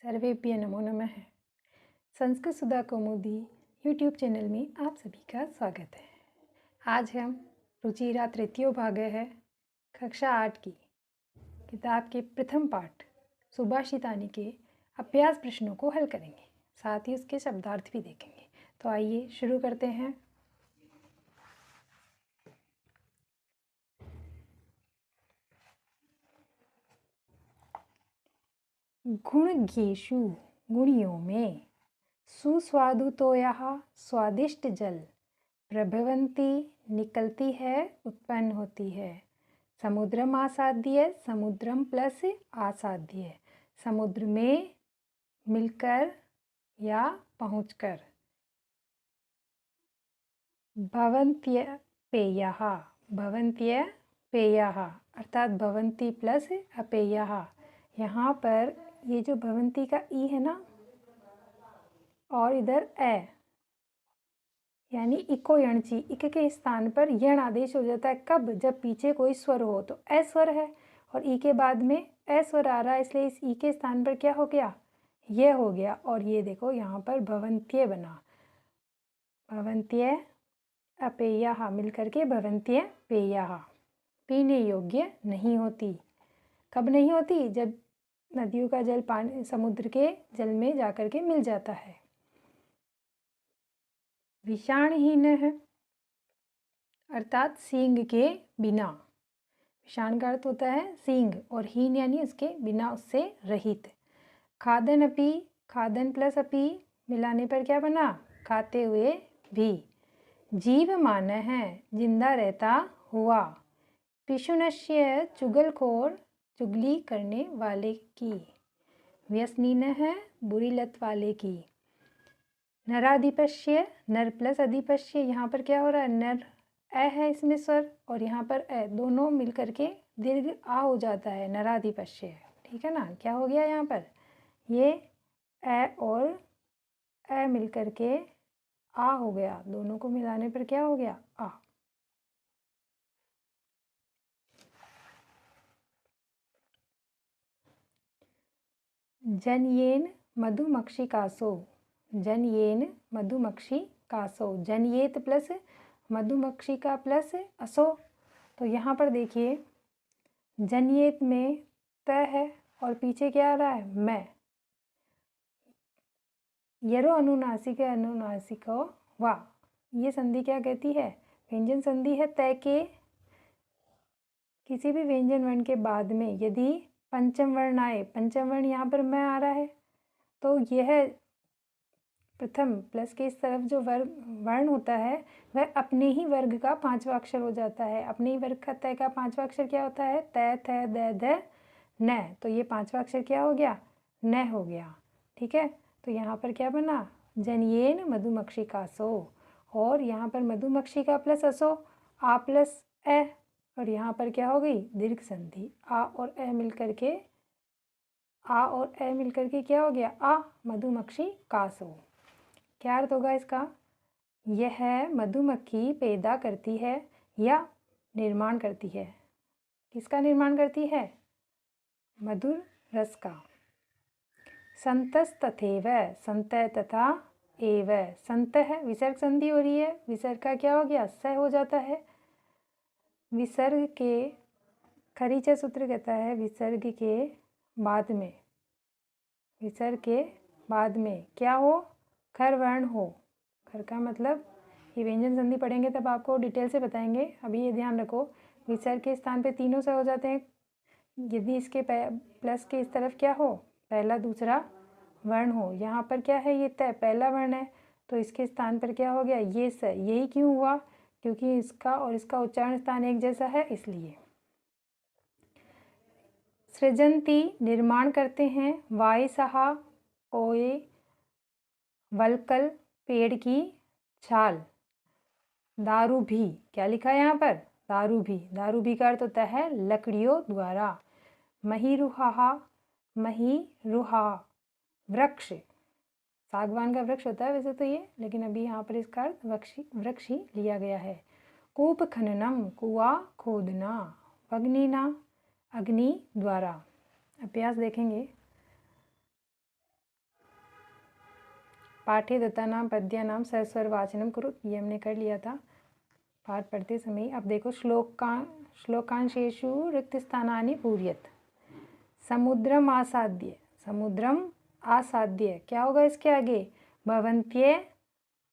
सर्वेभ्य नमो नमः। संस्कृत सुधा कौमुदी YouTube channel में आप सभी का स्वागत है। आज हम रुचिरा तृतीयो भाग है कक्षा 8 की किताब के प्रथम पाठ सुभाषितानि के अभ्यास प्रश्नों को हल करेंगे, साथ ही उसके शब्दार्थ भी देखेंगे। तो आइए शुरू करते हैं। गुणज्ञेषु गुणियों में सुस्वादुतोयः स्वादिष्ट जल प्रभवन्ति निकलती है, उत्पन्न होती है। समुद्रम आसाद्य, समुद्रम प्लस आसाद्य, समुद्र में मिलकर या पहुंचकर। भवन्त्य पेयः, भवन्त्य पेयः अर्थात भवन्ति प्लस अपेयः। यहाँ पर ये जो भवन्ति का ई है ना, और इधर ए यानी इको यणची, इक के स्थान पर यण आदेश हो जाता है। कब? जब पीछे कोई स्वर हो। तो ए स्वर है और ई के बाद में ए स्वर आ रहा है, इसलिए इस ई के स्थान पर क्या हो गया? ये हो गया। और ये देखो यहाँ पर भवन्त्य बना, भवन्त्य अपेयः मिलकर के भवन्त्य पेयः। पीने योग्य नहीं होती। कब नहीं होती? जब नदियों का जल पानी समुद्र के जल में जाकर के मिल जाता है। विषाणहीन है अर्थात सींग के बिना। विषाण का अर्थ होता है सींग और हीन यानी उसके बिना, उससे रहित। खादन अपी, खादन प्लस अपी मिलाने पर क्या बना? खाते हुए भी। जीवमान है जिंदा रहता हुआ। पिशुनश्य चुगलखोर चुगली करने वाले की। व्यसनीन है बुरी लत वाले की। नराधिपस्य, नर प्लस अधिपस्य, यहाँ पर क्या हो रहा है? नर ए है इसमें स्वर और यहाँ पर ए, दोनों मिलकर के दीर्घ आ हो जाता है, नराधिपस्य। ठीक है ना? क्या हो गया यहाँ पर? ये ए और ए मिलकर के आ हो गया, दोनों को मिलाने पर क्या हो गया? आ। जनयेन मधुमक्षिकासो, जनयेन मधुमक्षिकासो, जनयेत प्लस मधुमक्षिका प्लस असो। तो यहाँ पर देखिए जनयेत में त है और पीछे क्या आ रहा है? मैं। यरो अनुनासिक अनुनासिको वा, ये संधि क्या कहती है? व्यंजन संधि है। तय के किसी भी व्यंजन वर्ण के बाद में यदि पंचम वर्ण आए, पंचम वर्ण यहाँ पर मैं आ रहा है, तो यह प्रथम प्लस के इस तरफ जो वर्ण होता है वह अपने ही वर्ग का पांचवा अक्षर हो जाता है। अपने ही वर्ग का तय का पांचवा अक्षर क्या होता है? तय, थ, द, ध, न। तो ये पांचवा अक्षर क्या हो गया? न हो गया। ठीक है, तो यहाँ पर क्या बना? जनयेन मधुमक्षिकासो, और यहाँ पर मधुमक्षिका प्लस असो, आ प्लस ए, और यहाँ पर क्या हो गई? दीर्घ संधि। आ और ए मिलकर के, आ और ए मिलकर के क्या हो गया? आ मधुमक्षिकासो। क्या अर्थ होगा इसका? यह मधुमक्खी पैदा करती है या निर्माण करती है। किसका निर्माण करती है? मधुर रस का। संतस तथैव, संत तथा एव, संत है विसर्ग संधि हो रही है, विसर्ग का क्या हो गया? स हो जाता है। विसर्ग के खरीचा सूत्र कहता है विसर्ग के बाद में, विसर्ग के बाद में क्या हो? खर वर्ण हो। खर का मतलब, ये व्यंजन संधि पढ़ेंगे तब आपको डिटेल से बताएंगे, अभी ये ध्यान रखो। विसर्ग के स्थान पे तीनों से हो जाते हैं यदि इसके प्लस के इस तरफ क्या हो? पहला दूसरा वर्ण हो। यहाँ पर क्या है? ये तय पहला वर्ण है, तो इसके स्थान पर क्या हो गया? ये स। यही क्यों हुआ? क्योंकि इसका और इसका उच्चारण स्थान एक जैसा है, इसलिए। सृजंती निर्माण करते हैं। वायसहा ओए वलकल पेड़ की छाल। दारू भी, क्या लिखा है यहाँ पर? दारू भी। दारू भी का अर्थ होता है लकड़ियों द्वारा। महीरुहा, महीरुहा वृक्ष, सागवान का वृक्ष होता है वैसे तो ये, लेकिन अभी यहाँ पर इसका अर्थ वृक्ष ही लिया गया है। कूप खननम, कुआं खोदना। अग्निना, अग्नि द्वारा। अभ्यास देखेंगे। पाठे दत्तानां पद्यानां सरस्वर वाचनम करो, ये हमने कर लिया था पाठ पढ़ते समय। अब देखो श्लोकांशेषु रिक्त स्थानानि पूर्यत। समुद्रम आसाद्य, समुद्रम आसाद्य क्या होगा इसके आगे? भवन्त्ये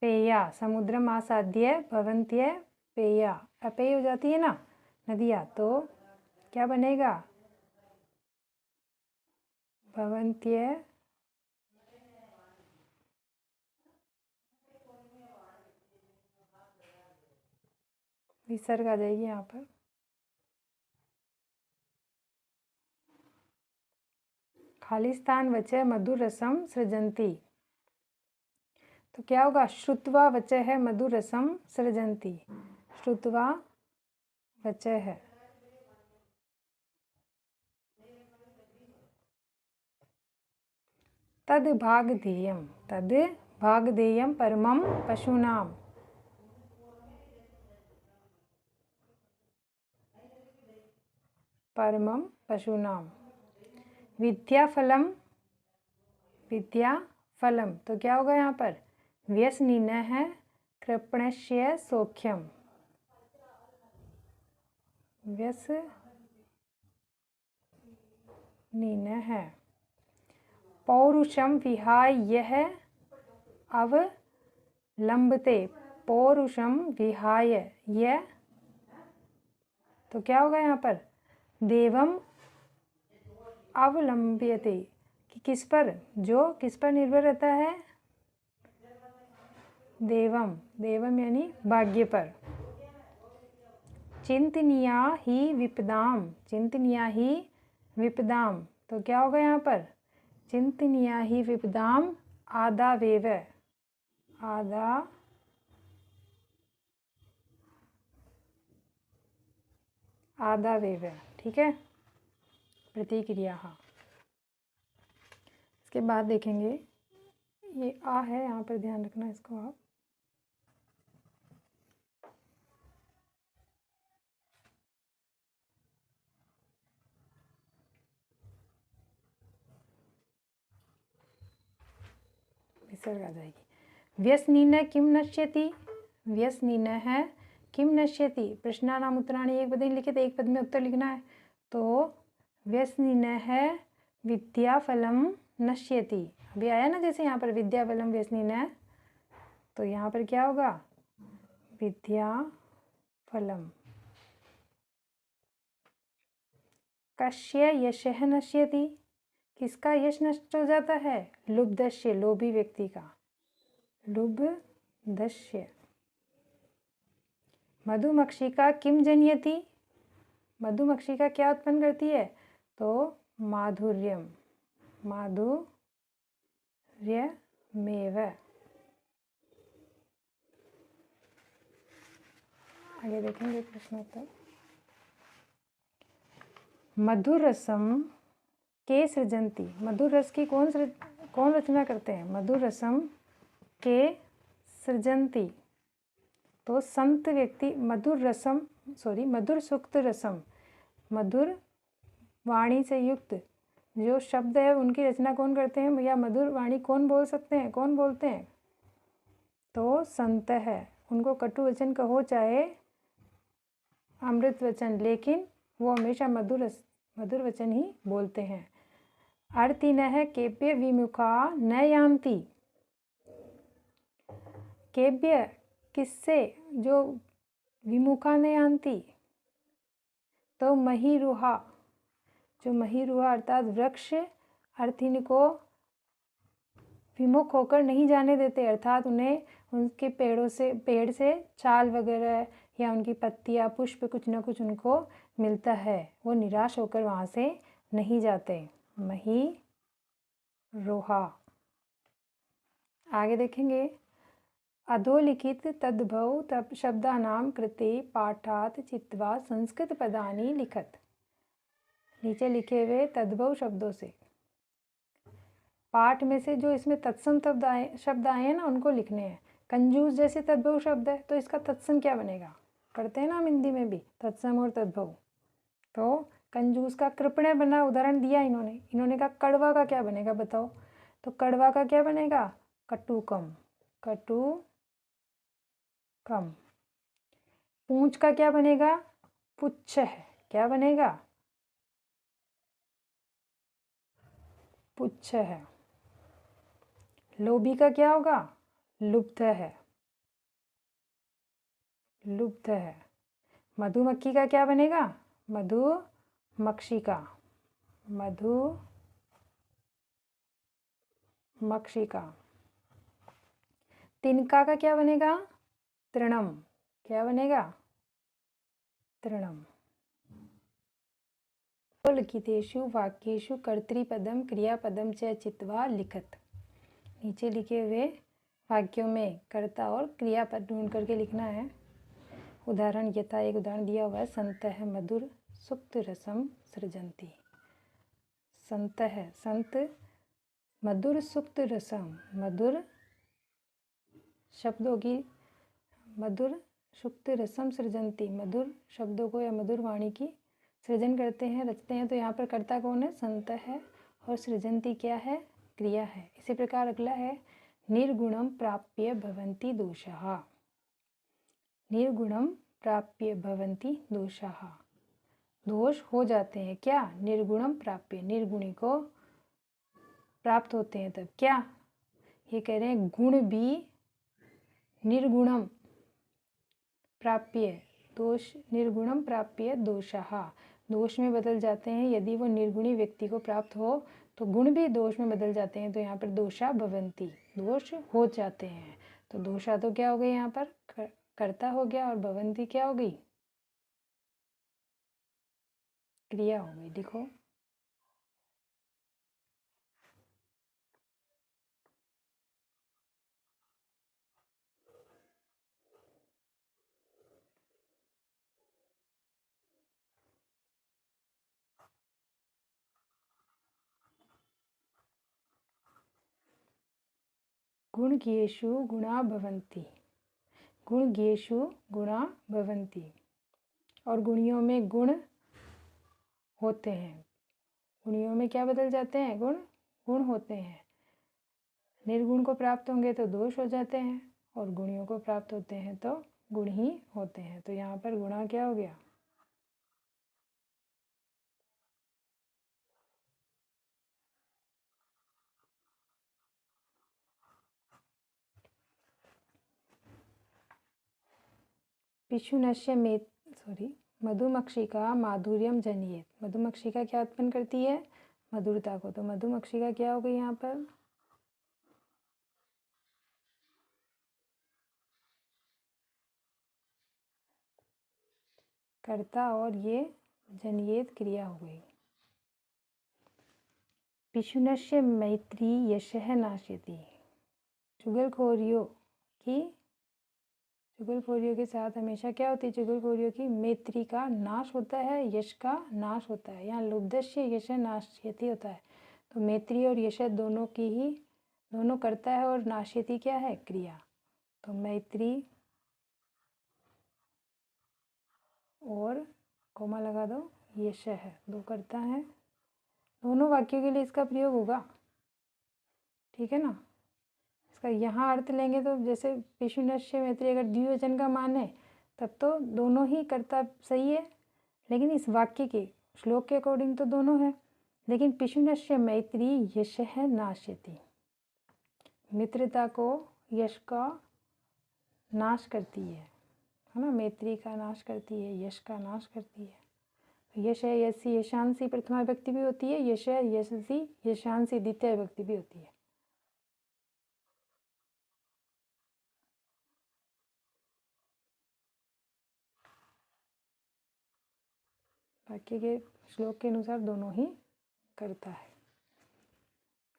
पेया, समुद्रम आसाद्य भवन्त्ये पेया, अपेय हो जाती है ना नदियाँ, तो क्या बनेगा? भवन्त्ये विसर्ग आ जाएगी यहाँ पर। खालिस्तान वचः मधुर रसम सृजंती, तो क्या होगा? श्रुत्वा वचः मधुर रसम सृजंती, श्रुत्वा वचः। तद भागधेयम, तद भागधेयम परमं पशूनां, परमं पशूनां। विद्याफलम, विद्याफलम, तो क्या होगा यहाँ पर? व्यसनिनः कृपणस्य सौख्यम, व्यसनिनः। पौरुषम विहाय यह अवलंबते, पौरुषम विहाय यह, तो क्या होगा यहाँ पर? देवम अवलंब्यते, कि किस पर? जो किस पर निर्भर रहता है? देवम, देवम यानी भाग्य पर। चिंतनीया ही विपदाम, चिंतनीया ही विपदाम, तो क्या होगा यहाँ पर? चिंतनीया ही विपदाम आदावेव, आदावेव, ठीक है, प्रतिक्रिया। हाँ, इसके बाद देखेंगे ये आ है, यहाँ पर ध्यान रखना इसको आप। विसर्ग आ जाएगी। व्यसनीन किम नश्यति, व्यसनीन है किम नश्यति, प्रश्नानाम उत्तराणि एक पद लिखित, एक पद में उत्तर लिखना है। तो व्यसनीन है विद्याफलम नश्यति, अभी आया ना जैसे यहाँ पर विद्याफलम व्यसनीन है, तो यहाँ पर क्या होगा? विद्याफलम। कस्य यशः नश्यति, किसका यश नष्ट हो जाता है? लुब्धस्य, लोभी व्यक्ति का, लुब्धस्य। मधुमक्षिका किम जनयति, मधुमक्षिका क्या उत्पन्न करती है? तो माधुर्यम, माधुर्यमेव। आगे देखेंगे प्रश्नोत्तर। मधुर रसम के सृजंती, मधुर रस की कौन रचना करते हैं? मधुर रसम के सृजंती, तो संत व्यक्ति। मधुर रसम, सॉरी, मधुर सूक्त रसम, मधुर वाणी से युक्त जो शब्द है उनकी रचना कौन करते हैं? या मधुर वाणी कौन बोल सकते हैं, कौन बोलते हैं? तो संत है। उनको कटु वचन कहो चाहे अमृत वचन, लेकिन वो हमेशा मधुर वचन ही बोलते हैं। अर्तिनः केभ्य विमुखा न यान्ति, केभ्य किससे? जो विमुखा न यान्ति, तो महिरुहा, जो महिरुहा अर्थात वृक्ष अर्थिन को विमुख होकर नहीं जाने देते, अर्थात उन्हें उनके पेड़ से छाल वगैरह या उनकी पत्तियाँ पुष्प कुछ ना कुछ उनको मिलता है, वो निराश होकर वहाँ से नहीं जाते। महिरोहा। आगे देखेंगे। अधोलिखित तद्भव तब शब्दानां कृते पाठात चित्वा संस्कृत पदानि लिखत, नीचे लिखे हुए तद्भव शब्दों से पाठ में से जो इसमें तत्सम शब्द आए हैं ना उनको लिखने हैं। कंजूस जैसे तद्भव शब्द है तो इसका तत्सम क्या बनेगा? पढ़ते हैं ना हम हिंदी में भी तत्सम और तद्भव। तो कंजूस का कृपणे बना उदाहरण दिया इन्होंने कहा कड़वा का क्या बनेगा बताओ? तो कड़वा का क्या बनेगा? कटुकम, कटुकम। पूंछ का क्या बनेगा? पुच्छ है, क्या बनेगा? पुच्छ है। लोभी का क्या होगा? लुब्ध है, लुब्ध है। मधुमक्खी का क्या बनेगा? मधुमक्षिका, मधुमक्षिका। तिनका का क्या बनेगा? तृणम, क्या बनेगा? तृणम। लिखितेषु वाक्येषु कर्तृपदम क्रियापदम च चित्वा लिखत। नीचे लिखे हुए वाक्यों में कर्ता और क्रियापद ढूंढ करके लिखना है। उदाहरण यथा, एक उदाहरण दिया हुआ है, संतः मधुर सुक्त रसम सृजन्ति। संतः, संत मधुर सुक्त रसम, मधुर शब्दों की, मधुर सुक्त रसम सृजन्ति, मधुर शब्दों को या मधुर वाणी की सृजन करते हैं, रचते हैं। तो यहाँ पर कर्ता कौन है? संत है। और सृजन्ति क्या है? क्रिया है। इसी प्रकार अगला है, निर्गुणम प्राप्य भवन्ति दोषाः। निर्गुणम प्राप्य भवन्ति दोषाः, दोष हो जाते हैं। क्या? निर्गुणम प्राप्य, निर्गुणी को प्राप्त होते हैं। तब क्या ये कह रहे हैं? गुण भी निर्गुणम प्राप्य, दोष निर्गुणम प्राप्य दोषाः, दोष में बदल जाते हैं। यदि वो निर्गुणी व्यक्ति को प्राप्त हो तो गुण भी दोष में बदल जाते हैं। तो यहाँ पर दोषा भवन्ति, दोष हो जाते हैं। तो दोषा तो क्या हो गई? यहाँ पर कर्ता हो गया, और भवन्ति क्या हो गई? क्रिया हो गई। देखो, गुणज्ञेषु गुणा भवन्ति, गुणज्ञेषु गुणा भवन्ति। और गुणियों में गुण होते हैं। गुणियों में क्या बदल जाते हैं? गुण, गुण होते हैं। निर्गुण को प्राप्त होंगे तो दोष हो जाते हैं, और गुणियों को प्राप्त होते हैं तो गुण ही होते हैं। तो यहाँ पर गुणा क्या हो गया? पिशुनस्य में, मधुमक्षिका माधुर्यम जनियेत। मधुमक्षिका क्या उत्पन्न करती है? मधुरता को। तो मधुमक्षिका क्या हो गई यहाँ पर? कर्ता, और ये जनियेत क्रिया हो गई। पिशुनस्य मैत्री यशः नाश्यति। चुगलखोरियों की, चुगलखोरियों के साथ हमेशा क्या होती है? चुगलखोरियों की मैत्री का नाश होता है, यश का नाश होता है। यहाँ लुब्धस्य यश नाश्यति होता है। तो मैत्री और यश दोनों की ही, दोनों करता है, और नाश्यति क्या है? क्रिया। तो मैत्री और कोमा लगा दो, यश है, दो करता है। दोनों वाक्यों के लिए इसका प्रयोग होगा, ठीक है ना। इसका यहाँ अर्थ लेंगे तो जैसे पिशुनस्य मैत्री अगर द्विवचन का मान है तब तो दोनों ही कर्ता सही है, लेकिन इस वाक्य के, श्लोक के अकॉर्डिंग तो दोनों है। लेकिन पिशुनस्य मैत्री यशः नाश्यति, मित्रता को, यश का नाश करती है ना। मैत्री का नाश करती है, यश का नाश करती है। यश है यशी यशांसी प्रथमा विभक्ति भी होती है, यश है यशसी यशांसी द्वितीय विभक्ति भी होती है। वाक्य के, श्लोक के अनुसार दोनों ही करता है।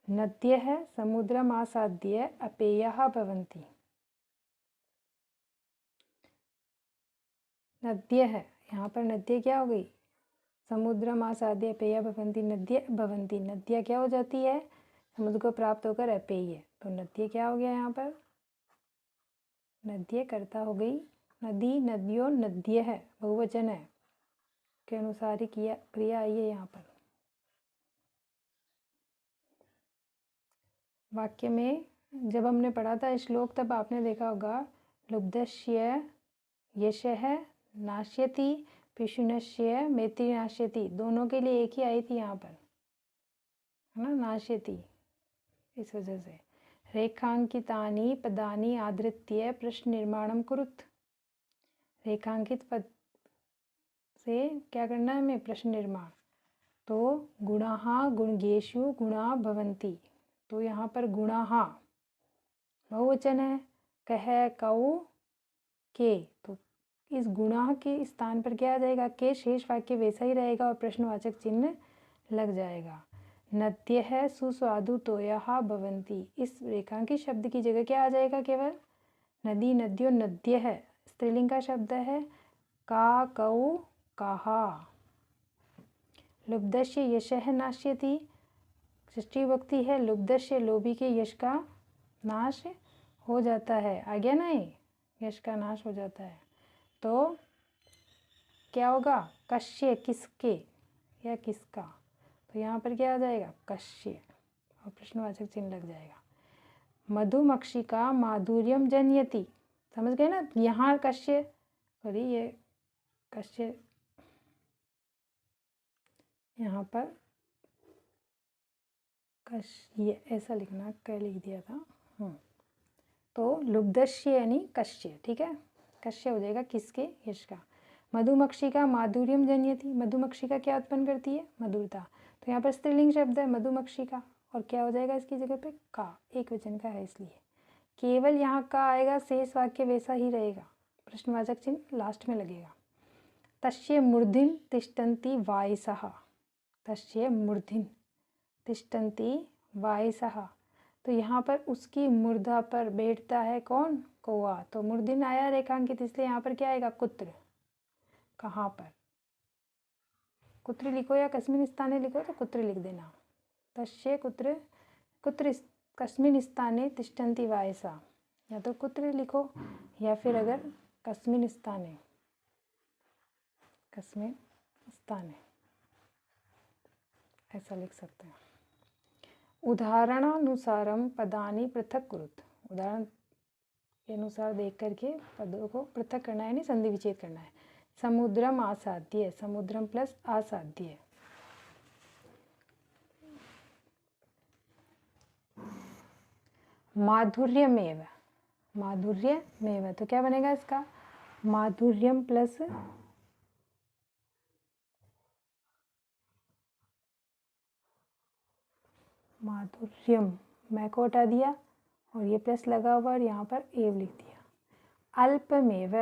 नद्यः समुद्रमासाद्य अपेयाः भवन्ति। नद्यः, यहाँ पर नद्य क्या हो गई? समुद्रमासाद्य अपेया भवन्ति, नद्य भवन्ति। नद्या क्या हो जाती है? समुद्र को प्राप्त होकर अपेय। तो नद्य क्या हो गया यहाँ पर? नद्य कर्ता हो गई। नदी, नदियों, नद्य है, बहुवचन है, के अनुसार ही क्रिया आई है यहाँ पर। वाक्य में जब हमने पढ़ा था श्लोक तब आपने देखा होगा लुब्धस्य यशः नाश्यति पिशुनस्य मेत्री नाश्यति, दोनों के लिए एक ही आई थी यहाँ पर, है ना, नाश्यति। इस वजह से रेखांकितानि पदानि आधृत्य प्रश्न निर्माणम कुरुत, रेखांकित पद से क्या करना है हमें, प्रश्न निर्माण। तो गुणाः गुणगेषु गुणा भवन्ति, तो यहाँ पर गुणाः बहुवचन है, कह कौ के, तो इस गुणाः के स्थान पर क्या आ जाएगा, के, शेष वाक्य वैसा ही रहेगा और प्रश्नवाचक चिन्ह लग जाएगा। नद्यः सुस्वादु तोयाः भवन्ति, इस रेखांकित शब्द की जगह क्या आ जाएगा, केवल नदी, नद्यो, नद्यः स्त्रीलिंग का शब्द है, का कौ काहा। लुब्धस्य यशः नाश्यति, षष्ठी विभक्ति है, लुब्धस्य लोभी के यश का नाश हो जाता है, आ गया ना, ये यश का नाश हो जाता है। तो क्या होगा, कश्य किसके या किसका, तो यहाँ पर क्या आ जाएगा, कश्य, और प्रश्नवाचक चिन्ह लग जाएगा। मधुमक्षिका माधुर्यम जनयति, समझ गए ना, यहाँ कश्य, सॉरी ये कश्य, यहाँ पर कश्य ऐसा लिखना, क्या लिख दिया था, तो लुब्धस्य यानी कश्य, ठीक है, कश्य हो जाएगा किसके, यश का। मधुमक्षिका माधुर्यम जनयति, मधुमक्षिका क्या उत्पन्न करती है, मधुरता, तो यहाँ पर स्त्रीलिंग शब्द है मधुमक्षिका, और क्या हो जाएगा इसकी जगह पे, का, एक वचन का है इसलिए केवल यहाँ का आएगा, शेष वाक्य वैसा ही रहेगा, प्रश्नवाचक चिन्ह लास्ट में लगेगा। तस्य मूर्धिन तिष्ठन्ति वायसः, तस्य मूर्धिन तिष्ठन्ति वायसः, तो यहाँ पर उसकी मूर्धा पर बैठता है कौन, कौआ, तो मूर्धिन आया रेखांकित, इसलिए यहाँ पर क्या आएगा, कुत्र, कहाँ पर, कुत्र लिखो या कस्मिन स्थाने लिखो तो कुत्र लिख देना। तस्य कुत्र, कुत्र कस्मिन स्थाने तिष्ठन्ति वायसा, या तो कुत्र लिखो या फिर अगर कस्मिन स्थाने, कस्मिन स्थाने ऐसा लिख सकते हैं। उदाहरणानुसारम पदानि पृथक कुरुत, उदाहरण के अनुसार देख करके पदों को पृथक करना है, यानी संधि विच्छेद करना है। समुद्रम आसाध्य, समुद्रम प्लस आसाध्य, माधुर्यमेव, माधुर्यमेव, तो क्या बनेगा इसका, माधुर्यम प्लस माधुर्यम, मैं को हटा दिया और ये प्लस लगा हुआ और यहाँ पर एव लिख दिया। अल्पमेव,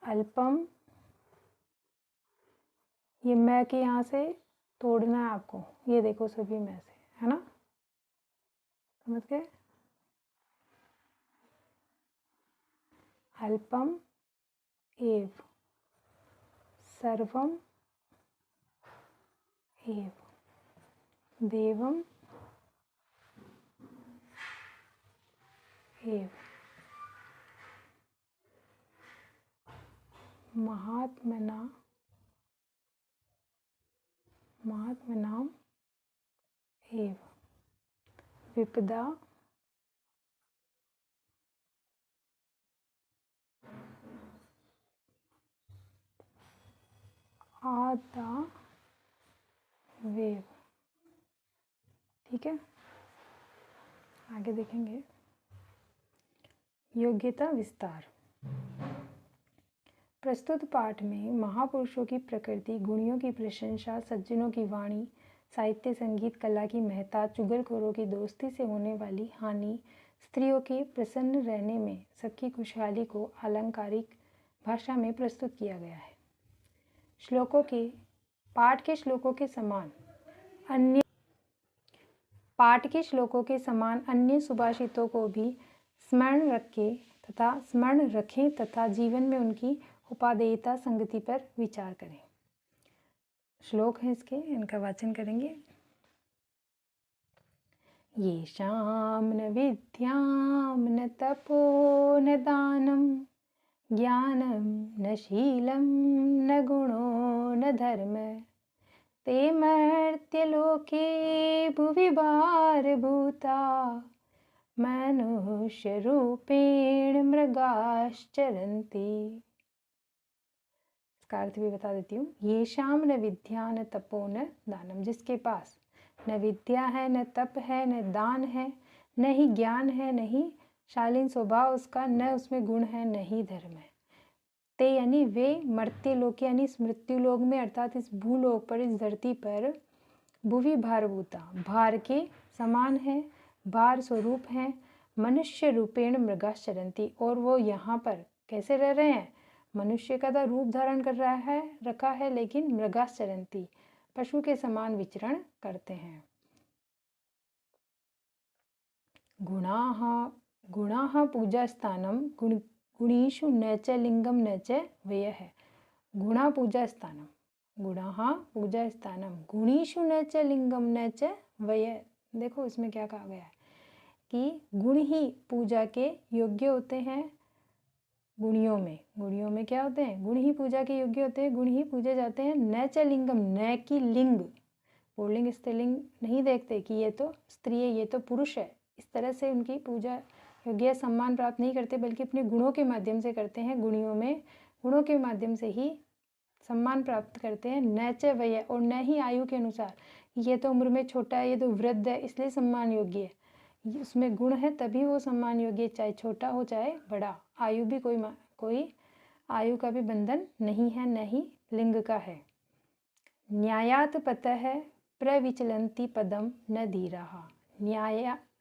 अल्पम, ये मैं के यहाँ से तोड़ना है आपको, ये देखो सभी में से, है ना, समझ गए। अल्पम एव, सर्वम एव, देवम एव, महात्मना, महात्मनाम एव, विपदा आदा वेव, ठीक है। आगे देखेंगे योग्यता विस्तार। प्रस्तुत पाठ में महापुरुषों की प्रकृति, गुणियों की प्रशंसा, सज्जनों की वाणी, साहित्य, संगीत, कला की महत्ता, चुगलखोरों की दोस्ती से होने वाली हानि, स्त्रियों के प्रसन्न रहने में सबकी खुशहाली को अलंकारिक भाषा में प्रस्तुत किया गया है। श्लोकों के पाठ के श्लोकों के समान अन्य सुभाषितों को भी स्मरण रखें तथा जीवन में उनकी उपादेयता संगति पर विचार करें। श्लोक हैं इसके, इनका वाचन करेंगे। येषां न विद्यां न तपो न दानं ज्ञानं न शीलं न गुणो न धर्म ते मर्त्यलोके भुवि भारभूता मनुष्यरूपेण मृगाश्चरन्ति। इसका अर्थ भी बता देती हूँ। येषां न विद्या न तपो न दानम, जिसके पास न विद्या है, न तप है, न दान है, न ही ज्ञान है, न ही शालीन स्वभाव उसका, न उसमें गुण है, न ही धर्म है। ते यानी वे मर्त्य लोक यानी इस मृत्यु लोक में अर्थात इस भूलोक पर, इस धरती पर, भुवि भारभूता भार के समान है, भार स्वरूप है, मनुष्य रूपेण मृगाश्चरन्ति, और वो यहाँ पर कैसे रह रहे हैं? मनुष्य का तो रूप धारण कर रखा है, लेकिन मृगाश्चरन्ति पशु के समान विचरण करते हैं। गुणाः पूजा स्थानम गुणीषु न च लिंगम न च व्ययः। गुणा पूजा स्थानम, गुणाः पूजा स्थानम गुणीषु न च लिंगम न च व्ययः। देखो इसमें क्या कहा गया है कि गुण ही पूजा के योग्य होते हैं। गुणियों में क्या होते हैं? गुण ही पूजा के योग्य होते हैं, गुण ही पूजे जाते हैं। न च लिंगम, न की लिंग, पुल्लिंग स्त्रीलिंग नहीं देखते कि ये तो स्त्री है, ये तो पुरुष है, इस तरह से उनकी पूजा योग्य सम्मान प्राप्त नहीं करते, बल्कि अपने गुणों के माध्यम से करते हैं। गुणों के माध्यम से ही सम्मान प्राप्त करते हैं। न च व्यय, और न ही आयु के अनुसार, ये तो उम्र में छोटा है, ये तो वृद्ध है इसलिए सम्मान योग्य है। उसमें गुण है तभी वो सम्मान योग्य, चाहे छोटा हो चाहे बड़ा। आयु भी कोई आयु का भी बंधन नहीं है, न ही लिंग का है। न्यायात पतः प्रविचलन्ति पदम न धीराः।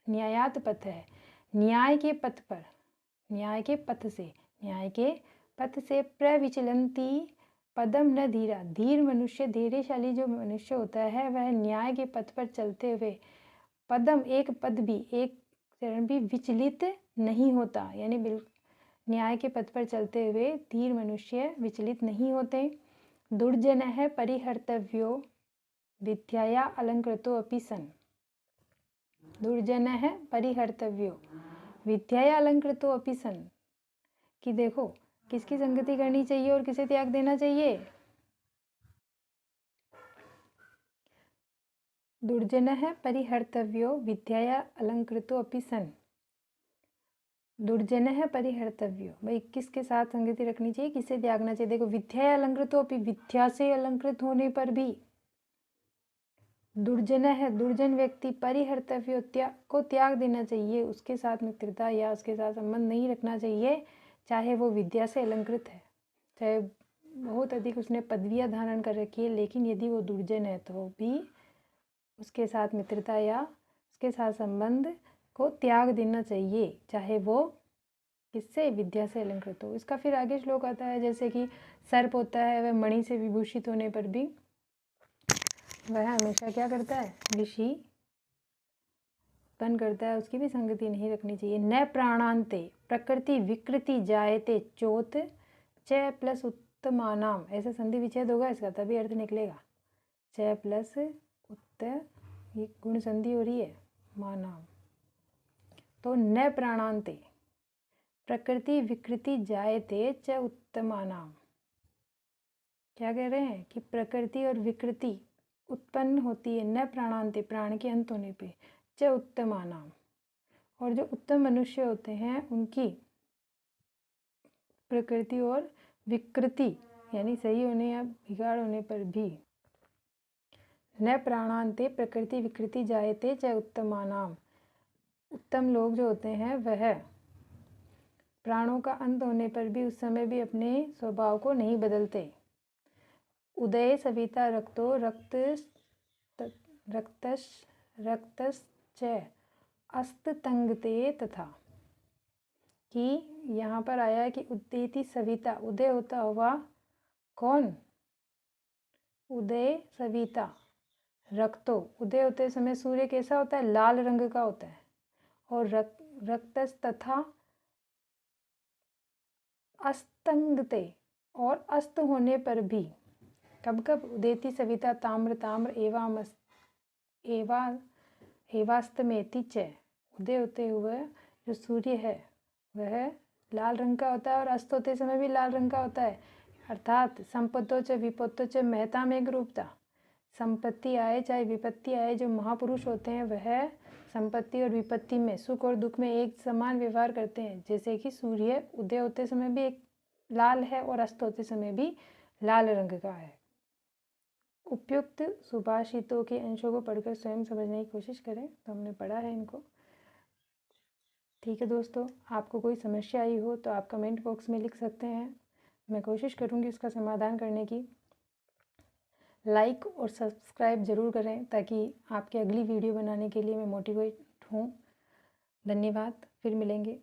न्यायात पथ है, न्याय के पथ पर, न्याय के पथ से प्रविचलन्ति पदम न धीरा। धीर मनुष्य, धैर्यशाली जो मनुष्य होता है, वह न्याय के पथ पर चलते हुए पदम, एक पद भी, एक चरण भी विचलित नहीं होता। यानी न्याय के पथ पर चलते हुए धीर मनुष्य विचलित नहीं होते। दुर्जनः परिहर्तव्यो विद्यया अलंकृतो अपि सन्। दुर्जनः परिहर्तव्यो विद्यया अलंकृतो अपि सन्, कि देखो किसकी संगति करनी चाहिए और किसे त्याग देना चाहिए। दुर्जनः परिहर्तव्यो विद्यया अलंकृतो अपि सन्। दुर्जनः परिहर्तव्यो, भाई किसके साथ संगति रखनी चाहिए, किसे त्यागना चाहिए। देखो विद्या अलंकृतो अपि, विद्या से अलंकृत होने पर भी दुर्जन है, दुर्जन व्यक्ति परिहर्तव्यो को त्याग देना चाहिए, उसके साथ मित्रता या उसके साथ संबंध नहीं रखना चाहिए, चाहे वो विद्या से अलंकृत है, चाहे बहुत अधिक उसने पदवियां धारण कर रखी है, लेकिन यदि वो दुर्जन है तो भी उसके साथ मित्रता या उसके साथ संबंध को त्याग देना चाहिए, चाहे वो किससे, विद्या से अलंकृत हो। इसका फिर आगे श्लोक आता है, जैसे कि सर्प होता है, वह मणि से विभूषित होने पर भी वह हमेशा क्या करता है, ऋषि उत्पन्न करता है, उसकी भी संगति नहीं रखनी चाहिए। न प्राणांते प्रकृति विकृति जायते चोत च प्लस उत्तमानाम, ऐसा संधि विच्छेद होगा इसका, तभी अर्थ निकलेगा। च प्लस उत्त, ये गुण संधि हो रही है, मानाम, तो न प्राणांते प्रकृति विकृति जायते च उत्तमानाम, क्या कह रहे हैं कि प्रकृति और विकृति उत्पन्न होती है, न प्राणांते, प्राण के अंत होने पे, च उत्तमानाम, और जो उत्तम मनुष्य होते हैं उनकी प्रकृति और विकृति यानी सही होने या बिगाड़ होने पर भी, न प्राणांते प्रकृति विकृति जायते च उत्तमानाम, उत्तम लोग जो होते हैं वह प्राणों का अंत होने पर भी उस समय भी अपने स्वभाव को नहीं बदलते। उदय सविता रक्तो रक्तश्च अस्ततंगते तथा, कि यहाँ पर आया है कि उदेति सविता, उदय होता हुआ कौन, उदय सविता रक्तो, उदय होते समय सूर्य कैसा होता है, लाल रंग का होता है, और रक्तस तथा अस्तंगते, और अस्त होने पर भी, कब कब, उदेति सविता ताम्र एवास्तमेति च, उदय होते हुए जो सूर्य है वह लाल रंग का होता है और अस्त होते समय भी लाल रंग का होता है, अर्थात संपत्तो च विपत्तो च महताम एक रूपता, संपत्ति आए चाहे विपत्ति आए, जो महापुरुष होते हैं वह संपत्ति और विपत्ति में, सुख और दुख में एक समान व्यवहार करते हैं। जैसे कि सूर्य उदय होते समय भी एक लाल है और अस्त होते समय भी लाल रंग का है। उपयुक्त सुभाषितों के अंशों को पढ़कर स्वयं समझने की कोशिश करें। तो हमने पढ़ा है इनको। ठीक है दोस्तों, आपको कोई समस्या आई हो तो आप कमेंट बॉक्स में लिख सकते हैं, मैं कोशिश करूँगी उसका समाधान करने की। लाइक और सब्सक्राइब ज़रूर करें ताकि आपकी अगली वीडियो बनाने के लिए मैं मोटिवेट हूँ। धन्यवाद, फिर मिलेंगे।